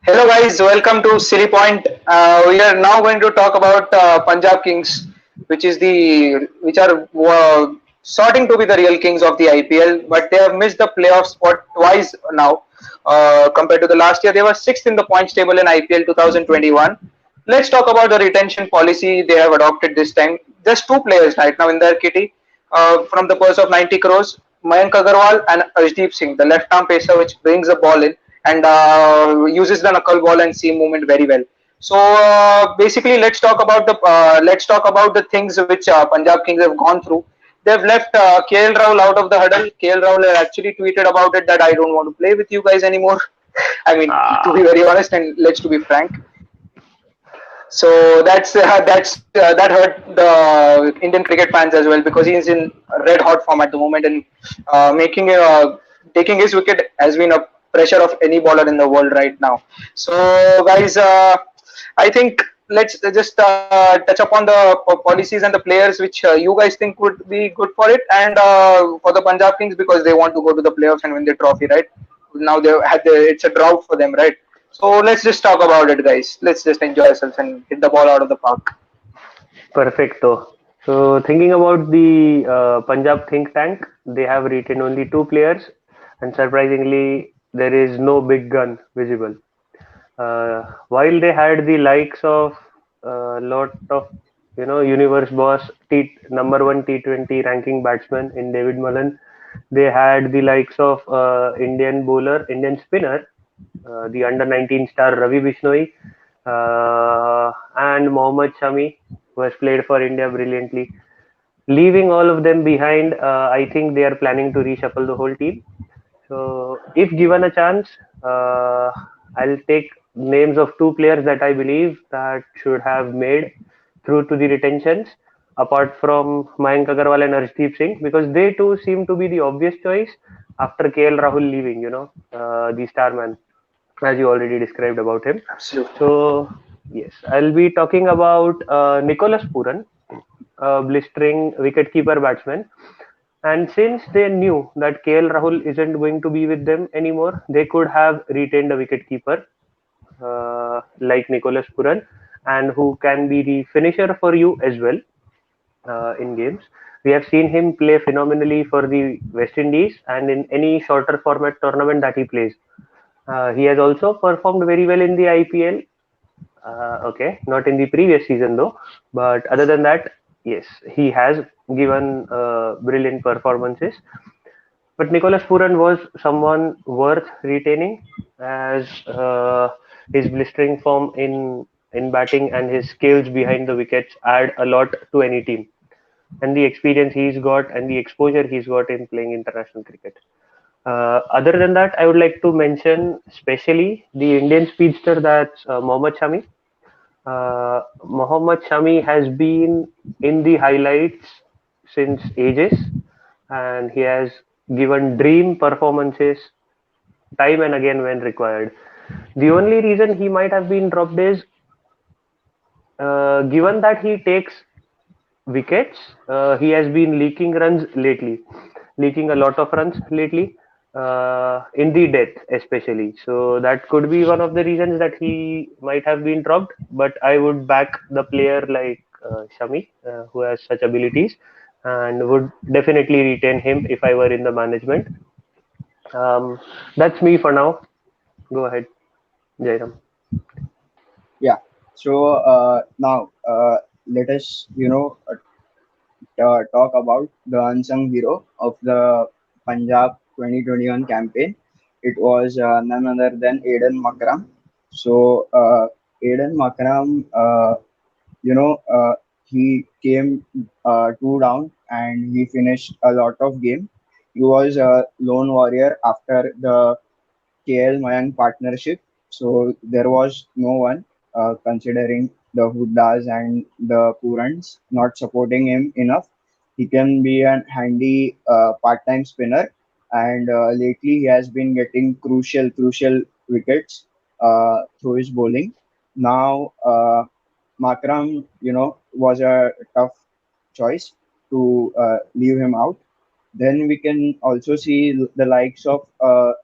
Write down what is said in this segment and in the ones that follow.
Hello guys, welcome to Silly Point. We are now going to talk about Punjab Kings, which are sorting to be the real kings of the IPL, but they have missed the playoff spot twice now. Compared to the last year, they were sixth in the points table in IPL 2021. Let's talk about the retention policy they have adopted this time. Just two players right now in their kitty from the purse of 90 crores, Mayank Agarwal and Arshdeep Singh, the left-arm pacer which brings the ball in and uses the knuckle ball and seam movement very well. So basically, let's talk about the things which Punjab Kings have gone through. They've left KL Rahul out of the huddle. KL Rahul has actually tweeted about it that I don't want to play with you guys anymore. I mean, to be Ah, very honest and let's to be frank. So that hurt the Indian cricket fans as well because he's in red hot form at the moment and making taking his wicket has been a pressure of any bowler in the world right now. So guys, I think let's just touch upon the policies and the players which you guys think would be good for it and for the Punjab Kings because they want to go to the playoffs and win the trophy, right? Now it's a drought for them, right? So let's just talk about it, guys. Let's just enjoy ourselves and hit the ball out of the park. Perfecto. So, thinking about the Punjab think tank, they have retained only two players, and surprisingly, there is no big gun visible. While they had the likes of a lot of universe boss number one T20 ranking batsman in David Mullen, they had the likes of Indian spinner, the under 19 star Ravi Bishnoi, and Mohammad Shami, who has played for India brilliantly. Leaving all of them behind, I think they are planning to reshuffle the whole team. So, if given a chance, I'll take names of two players that I believe that should have made through to the retentions, apart from Mayank Agarwal and Arshdeep Singh, because they too seem to be the obvious choice after KL Rahul leaving. The star man, as you already described about him. Absolutely. So, yes, I'll be talking about Nicholas Puran, a blistering wicketkeeper batsman. And since they knew that KL Rahul isn't going to be with them anymore, they could have retained a wicketkeeper like Nicholas Puran, and who can be the finisher for you as well in games. We have seen him play phenomenally for the West Indies and in any shorter format tournament that he plays. He has also performed very well in the IPL. Okay, not in the previous season though, but other than that, yes, he has given brilliant performances. But Nicholas Puran was someone worth retaining, as his blistering form in batting and his skills behind the wickets add a lot to any team. And the experience he's got and the exposure he's got in playing international cricket. Other than that, I would like to mention especially the Indian speedster, that's Mohammad Shami. Mohammad Shami has been in the highlights since ages, and he has given dream performances time and again when required. The only reason he might have been dropped is given that he takes wickets, he has been leaking runs lately, leaking a lot of runs lately, in the death especially. So that could be one of the reasons that he might have been dropped. But I would back the player like Shami, who has such abilities, and would definitely retain him if I were in the management. Um, that's me for now. Go ahead, Jairam. Yeah. So now let us, talk about the unsung hero of the Punjab 2021 campaign. It was none other than Aiden Makram. So Aiden Makram, he came two down and he finished a lot of game. He was a lone warrior after the KL Mayank partnership. So there was no one considering the Huddas and the Purans not supporting him enough. He can be an handy part-time spinner, and lately he has been getting crucial wickets through his bowling. Now Makram, was a tough choice to leave him out. Then we can also see the likes of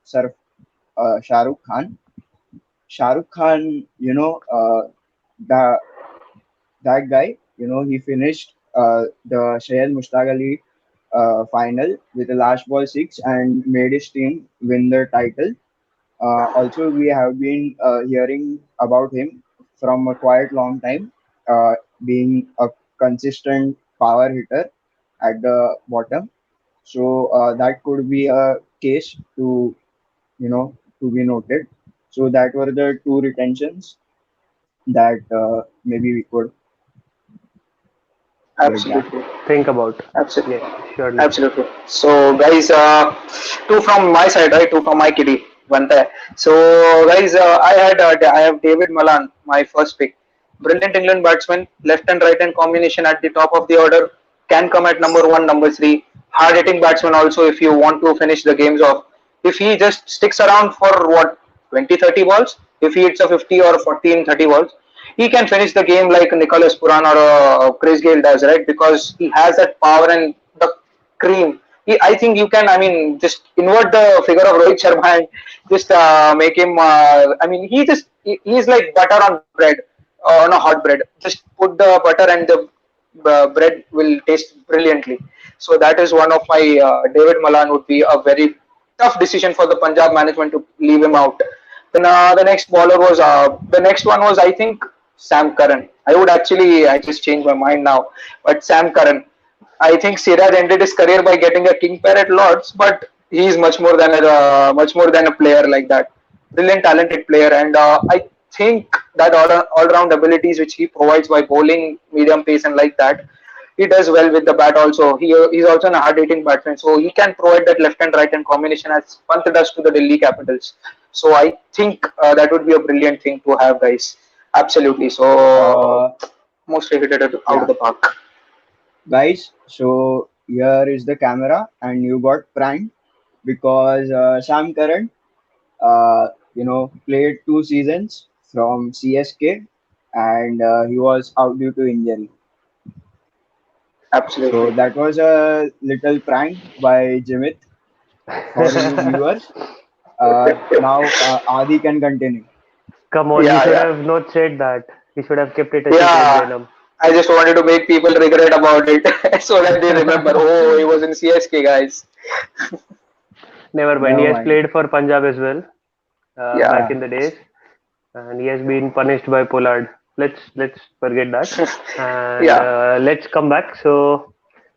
Shah Rukh Khan. Shah Rukh Khan, the that guy, he finished the Shayad Mushtaq Ali final with a last ball six and made his team win the title. Also, we have been hearing about him from a quite long time, being a consistent power hitter at the bottom. So that could be a case to be noted. So that were the two retentions that maybe we could get. Yeah. Absolutely. think about. Absolutely. Yes, surely. Absolutely. So, guys, two from my side, right? Two from my kitty. One there. So, guys, I have David Malan, my first pick. Brilliant England batsman, left and right hand combination at the top of the order. Can come at number one, number three. Hard hitting batsman also if you want to finish the games off. If he just sticks around for what 20, 30 balls, if he hits a 50 or 14, 30 balls, he can finish the game like Nicholas Puran or Chris Gale does, right? Because he has that power and the cream. I think you can, I mean, just invert the figure of Rohit Sharma and just make him. He's like butter on bread, on a hot bread. Just put the butter and the bread will taste brilliantly. So that is one of my David Malan would be a very tough decision for the Punjab management to leave him out. Then the next one was I think Sam Curran. I just changed my mind now, but Sam Curran. I think Siraj ended his career by getting a king pair at Lords, but he is much more than a player like that. Brilliant, talented player, and I think that all round abilities which he provides by bowling, medium pace, and like that, he does well with the bat also. He's also a hard hitting batsman, so he can provide that left and right hand combination as Pant does to the Delhi Capitals. So I think that would be a brilliant thing to have, guys. Absolutely. So Uh, mostly hit it out of yeah, the park. guys. So here is the camera, and you got pranked because Sam Curran, played 2 seasons from CSK, and he was out due to injury. So Absolutely. that was a little prank by Jimit for you viewers. Now Adi can continue. Come on, you Yeah, should yeah, have not said that. You should have kept it a secret, yeah. Janam. I just wanted to make people regret about it so that they remember. Oh, he was in CSK, guys. Never mind. He Never has mind. played for Punjab as well Yeah, back Yeah. in the days, and he has been punished by Pollard. Let's forget that, and yeah. let's come back. So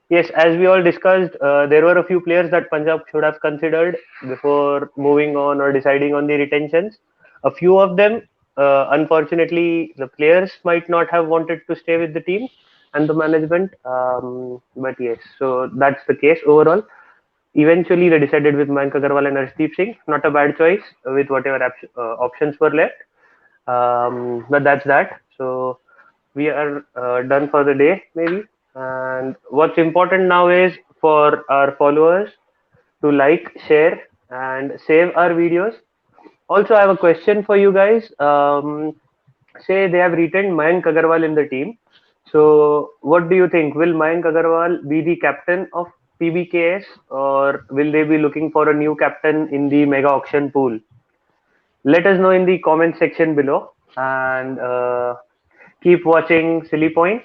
yes, as we all discussed, there were a few players that Punjab should have considered before moving on or deciding on the retentions. A few of them, unfortunately, the players might not have wanted to stay with the team and the management. But yes, so that's the case overall. Eventually, they decided with Mayank Agarwal and Arshdeep Singh. Not a bad choice with whatever options were left. But that's that. So we are done for the day, maybe. And what's important now is for our followers to like, share, and save our videos. Also, I have a question for you guys. Say they have retained Mayank Agarwal in the team. So, what do you think? Will Mayank Agarwal be the captain of PBKS, or will they be looking for a new captain in the mega auction pool? Let us know in the comment section below, and keep watching Silly Point.